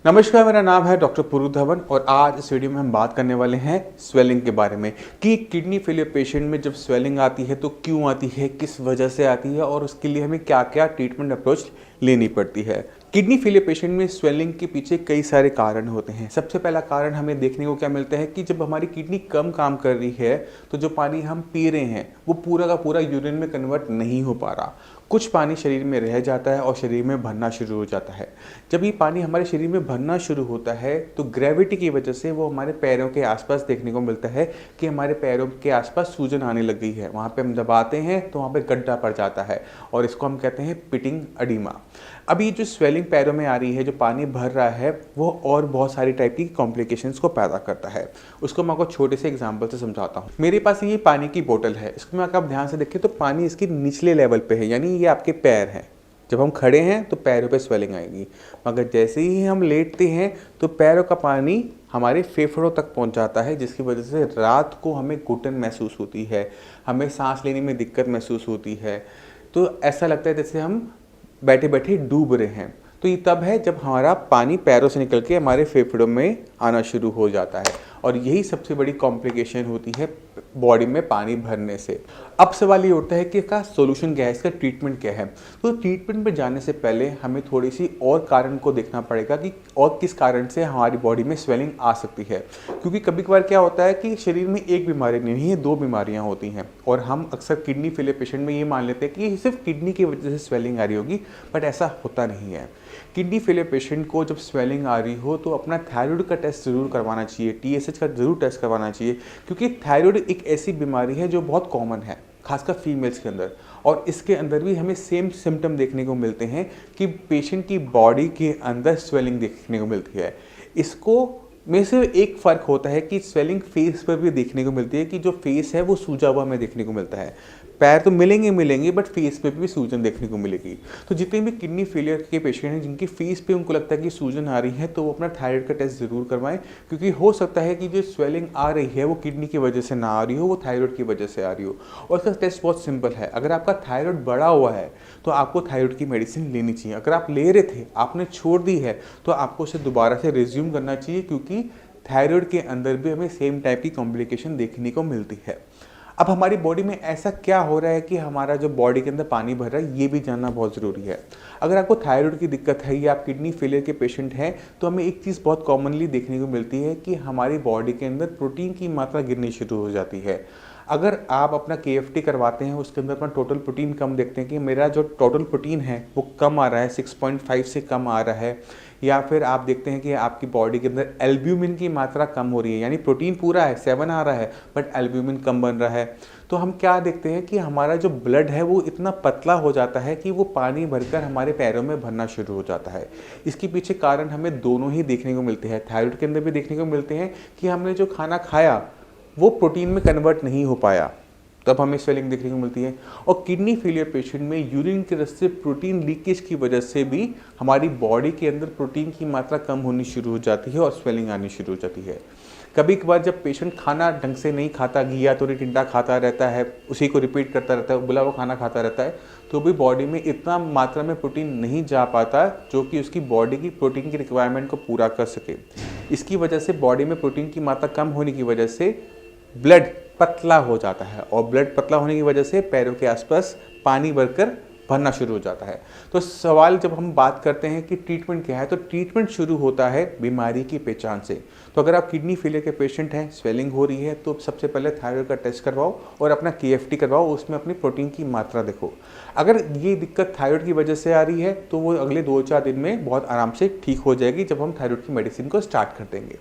नमस्कार, मेरा नाम है डॉक्टर पुरु धवन और आज इस वीडियो में हम बात करने वाले हैं स्वेलिंग के बारे में कि किडनी फेलियर पेशेंट में जब स्वेलिंग आती है तो क्यों आती है, किस वजह से आती है और उसके लिए हमें क्या क्या ट्रीटमेंट अप्रोच लेनी पड़ती है। किडनी फेलियर पेशेंट में स्वेलिंग के पीछे कई सारे कारण होते हैं। सबसे पहला कारण हमें देखने को क्या मिलता है कि जब हमारी किडनी कम काम कर रही है तो जो पानी हम पी रहे हैं वो पूरा का पूरा यूरिन में कन्वर्ट नहीं हो पा रहा। कुछ पानी शरीर में रह जाता है और शरीर में भरना शुरू हो जाता है। जब ये पानी हमारे शरीर में भरना शुरू होता है तो ग्रेविटी की वजह से वो हमारे पैरों के आसपास देखने को मिलता है कि हमारे पैरों के आसपास सूजन आने लग गई है। वहाँ पे हम दबाते हैं तो वहाँ पे गड्ढा पड़ जाता है और इसको हम कहते हैं पिटिंग एडिमा। अब ये जो स्वेलिंग पैरों में आ रही है, जो पानी भर रहा है, वो और बहुत सारी टाइप की कॉम्प्लिकेशंस को पैदा करता है। उसको मैं आपको छोटे से एग्जांपल से समझाता हूँ। मेरे पास ये पानी की बोतल है, इसको मैं आप ध्यान से देखें तो पानी इसकी निचले लेवल पे है, यानी ये आपके पैर हैं। जब हम खड़े हैं तो पैरों पे स्वेलिंग आएगी, मगर जैसे ही हम लेटते हैं तो पैरों का पानी हमारे फेफड़ों तक पहुंच जाता है, जिसकी वजह से रात को हमें घुटन महसूस होती है, हमें सांस लेने में दिक्कत महसूस होती है। तो ऐसा लगता है जैसे हम बैठे बैठे डूब रहे हैं। तो ये तब है जब हमारा पानी पैरों से निकल के हमारे फेफड़ों में आना शुरू हो जाता है और यही सबसे बड़ी कॉम्प्लिकेशन होती है बॉडी में पानी भरने से। अब सवाल ये उठता है कि इसका सोल्यूशन क्या है, इसका ट्रीटमेंट क्या है। तो ट्रीटमेंट पे जाने से पहले हमें थोड़ी सी और कारण को देखना पड़ेगा कि और किस कारण से हमारी बॉडी में स्वेलिंग आ सकती है। क्योंकि कभी कभार क्या होता है कि शरीर में एक बीमारी नहीं है, दो बीमारियां होती हैं और हम अक्सर किडनी फेलियर पेशेंट में ये मान लेते हैं कि सिर्फ किडनी की वजह से स्वेलिंग आ रही होगी, बट ऐसा होता नहीं है। किडनी फेलियर पेशेंट को जब स्वेलिंग आ रही हो तो अपना थायराइड का टेस्ट जरूर करवाना चाहिए, TSH का जरूर टेस्ट करवाना चाहिए, क्योंकि थायराइड एक ऐसी बीमारी है जो बहुत कॉमन है, खासकर फीमेल्स के अंदर। और इसके अंदर भी हमें सेम सिम्टम देखने को मिलते हैं कि पेशेंट की बॉडी के अंदर स्वेलिंग देखने को मिलती है। इसको में से एक फ़र्क होता है कि स्वेलिंग फेस पर भी देखने को मिलती है, कि जो फेस है वो सूजा हुआ हमें देखने को मिलता है। पैर तो मिलेंगे बट फेस पे भी सूजन देखने को मिलेगी। तो जितने भी किडनी फेलियर के पेशेंट हैं जिनकी फेस पे उनको लगता है कि सूजन आ रही है तो वो अपना थायराइड का टेस्ट ज़रूर करवाएं, क्योंकि हो सकता है कि जो स्वेलिंग आ रही है वो किडनी की वजह से ना आ रही हो, वो थायराइड की वजह से आ रही हो। और इसका टेस्ट बहुत सिंपल है। अगर आपका थायराइड बढ़ा हुआ है तो आपको थायराइड की मेडिसिन लेनी चाहिए। अगर आप ले रहे थे, आपने छोड़ दी है, तो आपको उसे दोबारा से रिज्यूम करना चाहिए, क्योंकि थायराइड के अंदर भी हमें सेम टाइप की कॉम्प्लिकेशन देखने को मिलती है। अब हमारी बॉडी में ऐसा क्या हो रहा है कि हमारा जो बॉडी के अंदर पानी भर रहा है, ये भी जानना बहुत ज़रूरी है। अगर आपको थायराइड की दिक्कत है या आप किडनी फेलियर के पेशेंट हैं तो हमें एक चीज़ बहुत कॉमनली देखने को मिलती है कि हमारी बॉडी के अंदर प्रोटीन की मात्रा गिरनी शुरू हो जाती है। अगर आप अपना KFT करवाते हैं, उसके अंदर अपना टोटल प्रोटीन कम देखते हैं कि मेरा जो टोटल प्रोटीन है वो कम आ रहा है, 6.5 से कम आ रहा है, या फिर आप देखते हैं कि आपकी बॉडी के अंदर एल्ब्यूमिन की मात्रा कम हो रही है, यानी प्रोटीन पूरा है 7 आ रहा है बट एल्ब्यूमिन कम बन रहा है, तो हम क्या देखते हैं कि हमारा जो ब्लड है वो इतना पतला हो जाता है कि वो पानी भरकर हमारे पैरों में भरना शुरू हो जाता है। इसके पीछे कारण हमें दोनों ही देखने को मिलते हैं। थायराइड के अंदर भी देखने को मिलते हैं कि हमने जो खाना खाया वो प्रोटीन में कन्वर्ट नहीं हो पाया, तब हमें स्वेलिंग देखने को मिलती है। और किडनी फेलियर पेशेंट में यूरिन के रास्ते प्रोटीन लीकेज की वजह से भी हमारी बॉडी के अंदर प्रोटीन की मात्रा कम होनी शुरू हो जाती है और स्वेलिंग आनी शुरू हो जाती है। कभी कभार जब पेशेंट खाना ढंग से नहीं खाता, घिया तोरी टिंडा खाता रहता है, उसी को रिपीट करता रहता है, उबला हुआ खाना खाता रहता है, तो भी बॉडी में इतना मात्रा में प्रोटीन नहीं जा पाता जो कि उसकी बॉडी की प्रोटीन की रिक्वायरमेंट को पूरा कर सके। इसकी वजह से बॉडी में प्रोटीन की मात्रा कम होने की वजह से ब्लड पतला हो जाता है और ब्लड पतला होने की वजह से पैरों के आसपास पानी भरना शुरू हो जाता है। तो सवाल जब हम बात करते हैं कि ट्रीटमेंट क्या है, तो ट्रीटमेंट शुरू होता है बीमारी की पहचान से। तो अगर आप किडनी फेलियर के पेशेंट हैं, स्वेलिंग हो रही है, तो सबसे पहले थायराइड का टेस्ट करवाओ और अपना KFT करवाओ, उसमें अपनी प्रोटीन की मात्रा देखो। अगर ये दिक्कत थायराइड की वजह से आ रही है तो वो अगले 2-4 दिन में बहुत आराम से ठीक हो जाएगी जब हम थायराइड की मेडिसिन को स्टार्ट कर देंगे।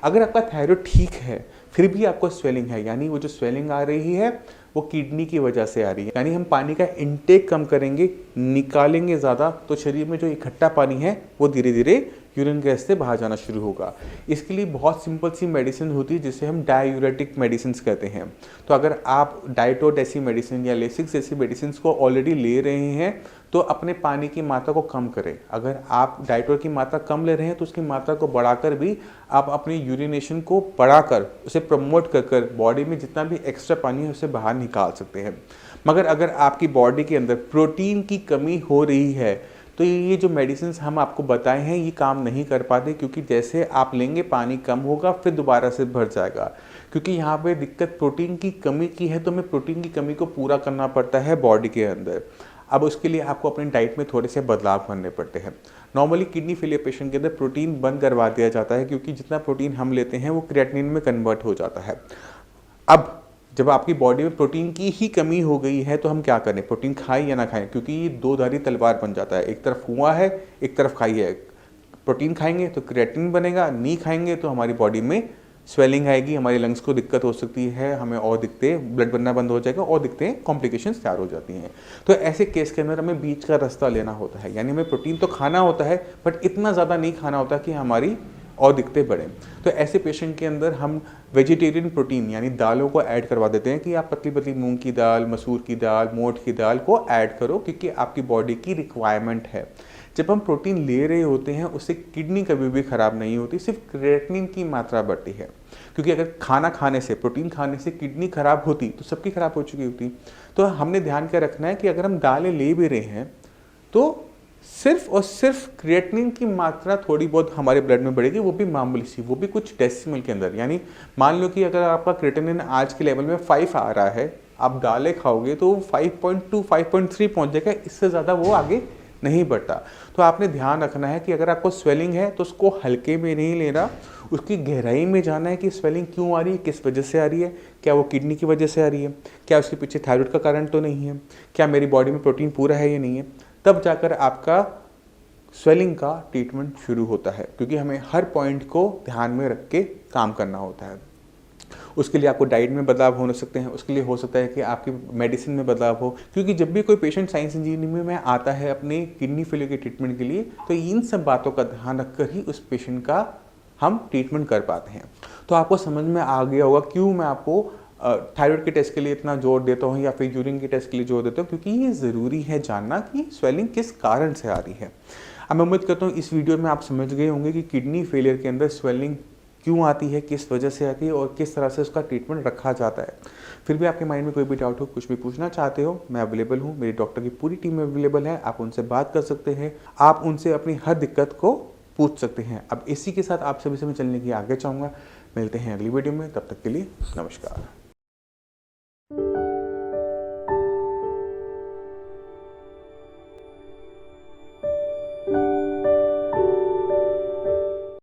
अगर आपका थायराइड ठीक है फिर भी आपको स्वेलिंग है, यानी वो जो स्वेलिंग आ रही है वो किडनी की वजह से आ रही है, यानी हम पानी का इनटेक कम करेंगे, निकालेंगे ज़्यादा, तो शरीर में जो इकट्ठा पानी है वो धीरे धीरे यूरिन के रास्ते बाहर जाना शुरू होगा। इसके लिए बहुत सिंपल सी मेडिसिन होती है जिसे हम डायूरेटिक मेडिसिन कहते हैं। तो अगर आप डाइटोट ऐसी मेडिसिन या लेसिक्स जैसी मेडिसिन को ऑलरेडी ले रहे हैं तो अपने पानी की मात्रा को कम करें। अगर आप डाइटोट की मात्रा कम ले रहे हैं तो उसकी मात्रा को बढ़ाकर भी आप अपनी यूरिनेशन को बढ़ाकर उसे प्रमोट कर बॉडी में जितना भी एक्स्ट्रा पानी है उसे बाहर निकाल सकते हैं। मगर अगर आपकी बॉडी के अंदर प्रोटीन की कमी हो रही है तो ये जो मेडिसिन हम आपको बताए हैं ये काम नहीं कर पाते, क्योंकि जैसे आप लेंगे पानी कम होगा फिर दोबारा से भर जाएगा। क्योंकि यहाँ पे दिक्कत प्रोटीन की कमी की है, तो हमें प्रोटीन की कमी को पूरा करना पड़ता है बॉडी के अंदर। अब उसके लिए आपको अपनी डाइट में थोड़े से बदलाव करने पड़ते हैं। नॉर्मली किडनी फेलियर पेशेंट के अंदर प्रोटीन बंद करवा दिया जाता है, क्योंकि जितना प्रोटीन हम लेते हैं वो क्रिएटिनिन में कन्वर्ट हो जाता है। अब जब आपकी बॉडी में प्रोटीन की ही कमी हो गई है तो हम क्या करें, प्रोटीन खाएं या ना खाएं, क्योंकि ये दो धारी तलवार बन जाता है, एक तरफ कुआं है एक तरफ खाई है। प्रोटीन खाएंगे तो क्रिएटिनिन बनेगा, नहीं खाएंगे तो हमारी बॉडी में स्वेलिंग आएगी, हमारी लंग्स को दिक्कत हो सकती है, हमें और दिक्कतें, ब्लड बनना बंद हो जाएगा और दिक्कतें कॉम्प्लिकेशंस तैयार हो जाती हैं। तो ऐसे केस के अंदर हमें बीच का रास्ता लेना होता है, यानी हमें प्रोटीन तो खाना होता है बट इतना ज़्यादा नहीं खाना होता कि हमारी और दिक्कतें बढ़ें। तो ऐसे पेशेंट के अंदर हम वेजिटेरियन प्रोटीन यानी दालों को ऐड करवा देते हैं कि आप पतली पतली मूंग की दाल, मसूर की दाल, मोठ की दाल को ऐड करो, क्योंकि आपकी बॉडी की रिक्वायरमेंट है। जब हम प्रोटीन ले रहे होते हैं उससे किडनी कभी भी खराब नहीं होती, सिर्फ क्रिएटिनिन की मात्रा बढ़ती है। क्योंकि अगर खाना खाने से, प्रोटीन खाने से किडनी खराब होती तो सबकी खराब हो चुकी होती। तो हमने ध्यान क्या रखना है कि अगर हम दालें ले भी रहे हैं तो सिर्फ और सिर्फ क्रिएटिनिन की मात्रा थोड़ी बहुत हमारे ब्लड में बढ़ेगी, वो भी मामूली सी, वो भी कुछ डेसिमल के अंदर। यानी मान लो कि अगर आपका क्रिएटिनिन आज के लेवल में 5 आ रहा है, आप दालें खाओगे तो 5.2 5.3 पहुंच जाएगा, इससे ज़्यादा वो आगे नहीं बढ़ता। तो आपने ध्यान रखना है कि अगर आपको स्वेलिंग है तो उसको हल्के में नहीं लेना, उसकी गहराई में जाना है कि स्वेलिंग क्यों आ रही है, किस वजह से आ रही है, क्या वो किडनी की वजह से आ रही है, क्या उसके पीछे थायराइड का कारण तो नहीं है, क्या मेरी बॉडी में प्रोटीन पूरा है या नहीं है। तब जाकर आपका स्वेलिंग का ट्रीटमेंट शुरू होता है, क्योंकि हमें हर पॉइंट को ध्यान में रख के काम करना होता है। उसके लिए आपको डाइट में बदलाव हो सकते हैं, उसके लिए हो सकता है कि आपकी मेडिसिन में बदलाव हो, क्योंकि जब भी कोई पेशेंट साइंस इंजीनियरिंग में आता है अपने किडनी फेलियर के ट्रीटमेंट के लिए, तो इन सब बातों का ध्यान रखकर ही उस पेशेंट का हम ट्रीटमेंट कर पाते हैं। तो आपको समझ में आ गया होगा क्यों मैं आपको थायराइड के टेस्ट के लिए इतना जोर देता हूँ या फिर यूरिन के टेस्ट के लिए जोर देता हूँ, क्योंकि ये ज़रूरी है जानना कि स्वेलिंग किस कारण से आ रही है। अब मैं उम्मीद करता हूँ इस वीडियो में आप समझ गए होंगे कि किडनी फेलियर के अंदर स्वेलिंग क्यों आती है, किस वजह से आती है और किस तरह से उसका ट्रीटमेंट रखा जाता है। फिर भी आपके माइंड में कोई भी डाउट हो, कुछ भी पूछना चाहते हो, मैं अवेलेबल हूँ, मेरी डॉक्टर की पूरी टीम अवेलेबल है, आप उनसे बात कर सकते हैं, आप उनसे अपनी हर दिक्कत को पूछ सकते हैं। अब इसी के साथ आप सभी से मैं चलने की आगे चाहूँगा। मिलते हैं अगली वीडियो में, तब तक के लिए नमस्कार।